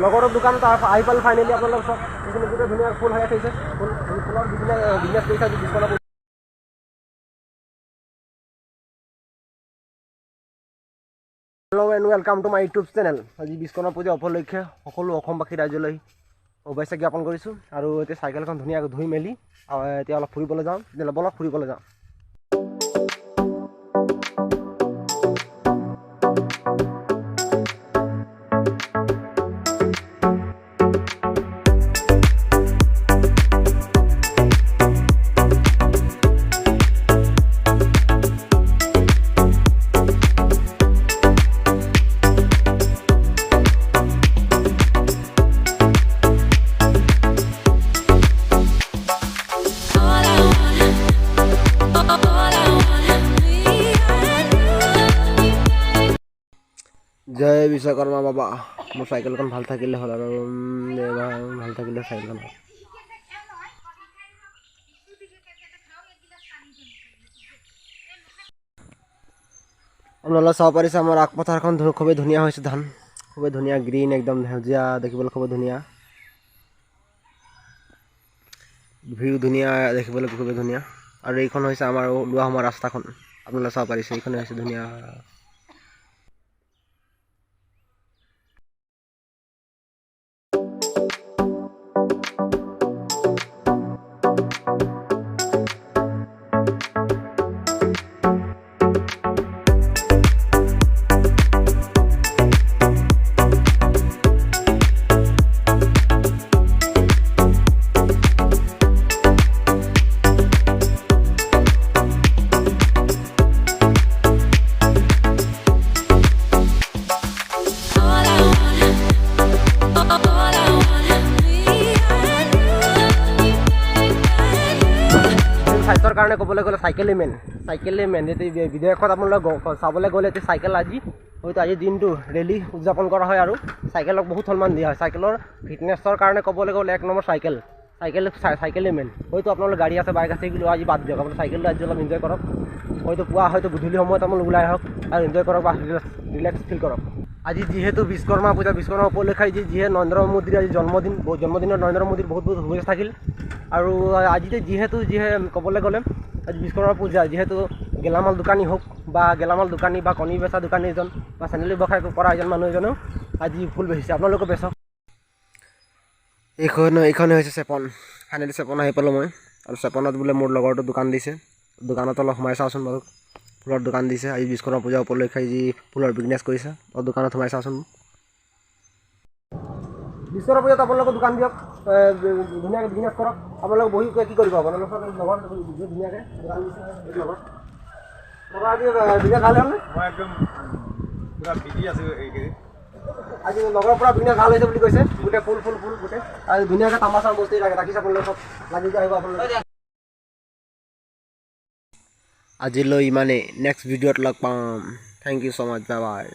লগৰ দোকান আহি পালে ফাইনেলি আপোনালোক চব এইখিনি গোটেই ধুনীয়া ফুল হৈ থৈছে ফুলৰ বিভিন্ন বিজনেছ কৰিছে আজি বিস্কনা hello' and welcome to my YouTube channel. আজি বিস্কনা পূজা উপলক্ষে সকলো অসমবাসী ৰাইজলৈ শুভেচ্ছা জ্ঞাপন কৰিছোঁ। আৰু এতিয়া চাইকেলখন ধুনীয়াকৈ ধুই মেলি এতিয়া অলপ ফুৰিবলৈ যাওঁ। তেতিয়াহ'লে বলক ফুৰিবলৈ যাওঁ। জয় বিশ্বকৰ্মা বাবা। মোৰ চাইকেলখন ভাল থাকিলে হ'ল আৰু ভাল থাকিলে চাইকেলখন আপোনালোকে চাব পাৰিছে আমাৰ আগপথাৰখন খুবেই ধুনীয়া হৈছে। ধান খুবেই ধুনীয়া গ্ৰীণ একদম সেউজীয়া দেখিবলৈ খুবেই ধুনীয়া, ভিউ ধুনীয়া দেখিবলৈ খুবেই ধুনীয়া। আৰু এইখন হৈছে আমাৰ ওলোৱা সোমোৱা ৰাস্তাখন। আপোনালোকে চাব পাৰিছে এইখনে হৈছে ধুনীয়া। স্বাস্থ্যৰ কাৰণে ক'বলৈ গ'লে চাইকেলেই মেইন। এতিয়া বিদেশত আপোনালোকে চাবলৈ গ'লে এতিয়া চাইকেল হয়তো আজিৰ দিনটো ৰেলী উদযাপন কৰা হয় আৰু চাইকেলক বহুত সন্মান দিয়া হয়। চাইকেলৰ ফিটনেছৰ কাৰণে ক'বলৈ গ'লে এক নম্বৰ চাইকেলেই মেইন। হয়তো আপোনালোকৰ গাড়ী আছে বাইক আছে কিন্তু আজি বাদ দিয়ক, আপুনি চাইকেলটো আজি অলপ এনজয় কৰক। হয়তো পুৱা হয়তো গধূলি সময়ত আপোনালোক ওলাই আহক আৰু এনজয় কৰক বা ৰিলেক্স ফিল কৰক। আজি যিহেতু বিশ্বকৰ্মা পূজা, বিশ্বকৰ্মা উপলক্ষে যিহে নৰেন্দ্ৰ মোদীৰ আজি জন্মদিনত নৰেন্দ্ৰ মোদীৰ বহুত শুভেচ্ছা থাকিল। আৰু আজি যিহে ক'বলৈ গ'লে আজি বিশ্বকৰ্মা পূজা, যিহেতু গেলামাল দোকানী হওক বা গেলামাল দোকানী বা কণী বেচা দোকানী এজন বা চেনেল ব্যৱসায় কৰা এজন মানুহ এজনেও আজি ফুল বেচিছে। আপোনালোকে বেচক। এইখনে হৈছে চেপন। ফাইনেলি চেপন আহি পালোঁ মই। আৰু চেপনত বোলে মোৰ লগৰটো দোকান দিছে। দোকানত অলপ সোমাই চাওঁচোন বাৰু। ফুলৰ দোকান দিছে আজি বিশ্বকৰ্মা পূজা উপলক্ষে যি ফুলৰ বিজনেছ কৰিছে দোকানত সোমাই চাওঁচোন। বিশ্বকৰ্মা পূজাত আপোনালোকে দোকান দিয়ক, ধুনীয়াকৈ বিজনেছ কৰক। আপোনালোকে বহি কি কৰিব আপোনালোকৰ লগৰ ধুনীয়াকৈ দোকান দিছে লগত আজি বিজনেছ ভাল হ'লনে? মই একদম পুৰা বিজি আছোঁ এইকেইদিন। আজি লগৰ পৰা বিজনেছ ভাল হৈছে বুলি কৈছে। গোটেই ফুল গোটেই আৰু ধুনীয়াকৈ তামাচা বস্তু ৰাখিছে আপোনালোকে চব লাগি আহিব আপোনালোকে। আজিলৈ ইমানেই, নেক্সট ভিডিঅ'ত লগ পাম। Thank you so' much, bye by.